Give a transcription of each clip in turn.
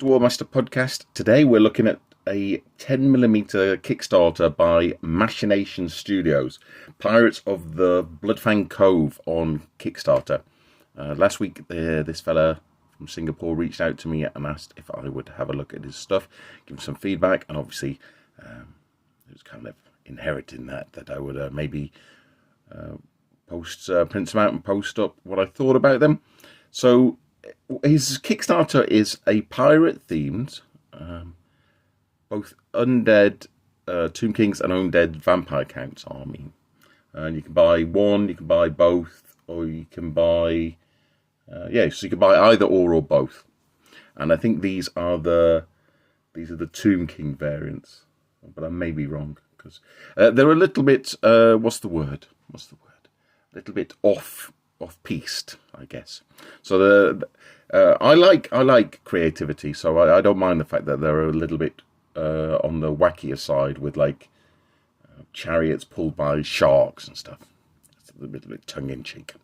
Dwarmaster podcast. Today we're looking at a 10mm Kickstarter by Machination Studios, Pirates of the Fang Cove on Kickstarter. Last week this fella from Singapore reached out to me and asked if I would have a look at his stuff, give him some feedback, and obviously it was kind of inheriting that I would maybe print some out and post up what I thought about them. So his Kickstarter is a pirate themed, both undead Tomb Kings and undead vampire counts army. And you can buy one, you can buy both, or you can buy so you can buy either or both. And I think these are the Tomb King variants, but I may be wrong because they're a little bit what's the word? A little bit off-piste, I guess. So I like creativity, so I don't mind the fact that they're a little bit on the wackier side with like chariots pulled by sharks and stuff. It's a little bit tongue-in-cheek.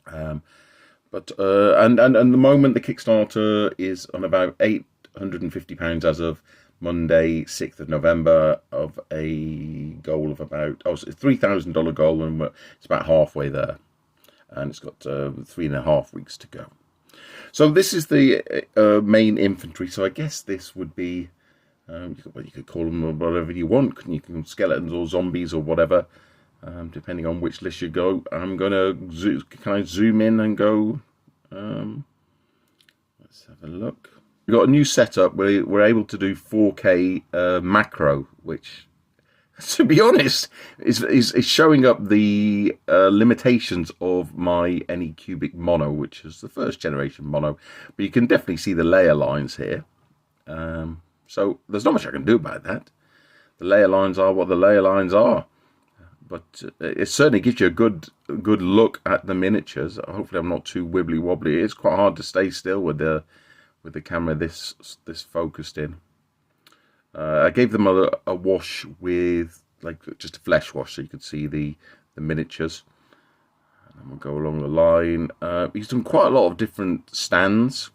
But at the moment the Kickstarter is on about £850 as of Monday, 6th of November, of a goal of about it's a $3,000 goal, and it's about halfway there, and it's got 3.5 weeks to go. So this is the main infantry. So I guess this would be you could call them whatever you want. You can skeletons or zombies or whatever, depending on which list you go. I'm gonna can I zoom in and go? Let's have a look. We've got a new setup where we're able to do 4K macro, which, to be honest, is showing up the limitations of my Anycubic mono, which is the first generation mono. But you can definitely see the layer lines here. So there's not much I can do about that. The layer lines are what the layer lines are. But it certainly gives you a good look at the miniatures. Hopefully I'm not too wibbly wobbly. It's quite hard to stay still with the camera this focused in. I gave them a wash with like just a flesh wash so you could see the miniatures. And then we'll go along the line. He's done quite a lot of different stands.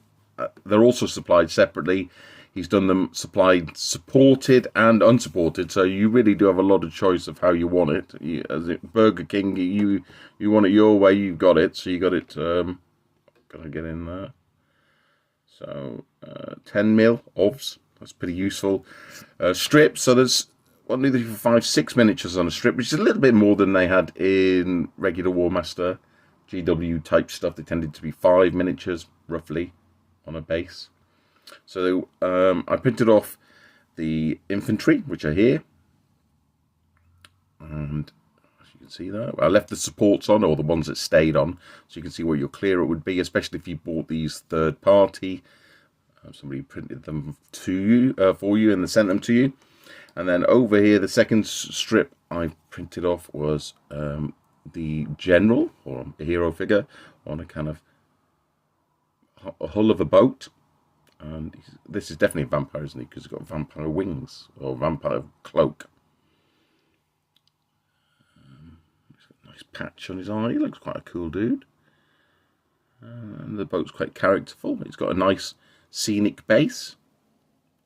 They're also supplied separately. He's done them supplied supported and unsupported, so you really do have a lot of choice of how you want it. As it Burger King, you want it your way, you've got it. So you got it. Gotta get in there. So 10mm OVs, that's pretty useful. Strips, so there's 1, 2, 3, 4, 5, 6 miniatures on a strip, which is a little bit more than they had in regular Warmaster GW type stuff. They tended to be 5 miniatures roughly on a base. So I printed off the infantry, which are here, and as you can see there, I left the supports on, or the ones that stayed on, so you can see what your clearer would be, especially if you bought these third party. Somebody printed them to you, for you, and they sent them to you. And then over here, the second strip I printed off was the general, or a hero figure, on a kind of a hull of a boat. And this is definitely a vampire, isn't he? Because he's got vampire wings, or vampire cloak. He's got a nice patch on his eye. He looks quite a cool dude. And the boat's quite characterful. It's got a nice scenic base.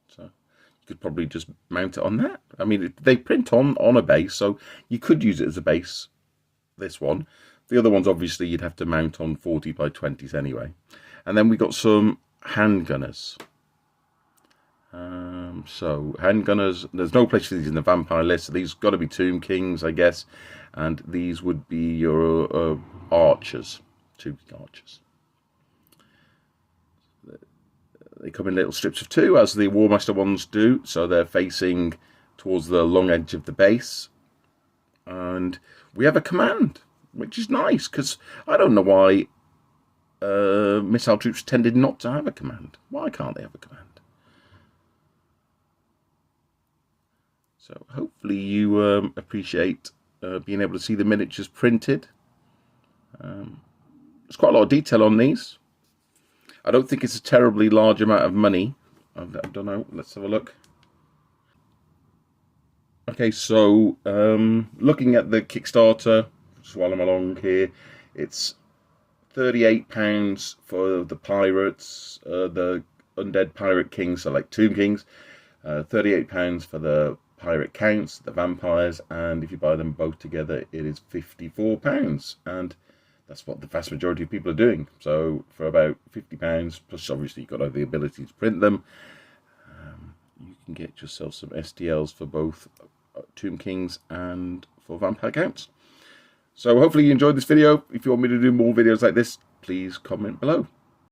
So you could probably just mount it on that. I mean, they print on a base, so you could use it as a base, this one. The other ones, obviously, you'd have to mount on 40 by 20s anyway. And then we got some handgunners. So handgunners, there's no place for these in the vampire list, so these got to be Tomb Kings, I guess, and these would be your archers, Tomb King archers. They come in little strips of 2, as the Warmaster ones do, so they're facing towards the long edge of the base, and we have a command, which is nice, because I don't know why missile troops tended not to have a command. Why can't they have a command? So hopefully you appreciate being able to see the miniatures printed. There's quite a lot of detail on these. I don't think it's a terribly large amount of money. I don't know. Let's have a look. Okay, so looking at the Kickstarter, just while I'm along here, it's £38 for the pirates, the undead pirate kings, so like Tomb Kings. £38 for the pirate counts, the vampires, and if you buy them both together, it is £54, and that's what the vast majority of people are doing. So for about £50, plus obviously you've got the ability to print them, you can get yourself some STLs for both Tomb Kings and for vampire counts. So hopefully you enjoyed this video. If you want me to do more videos like this, please comment below.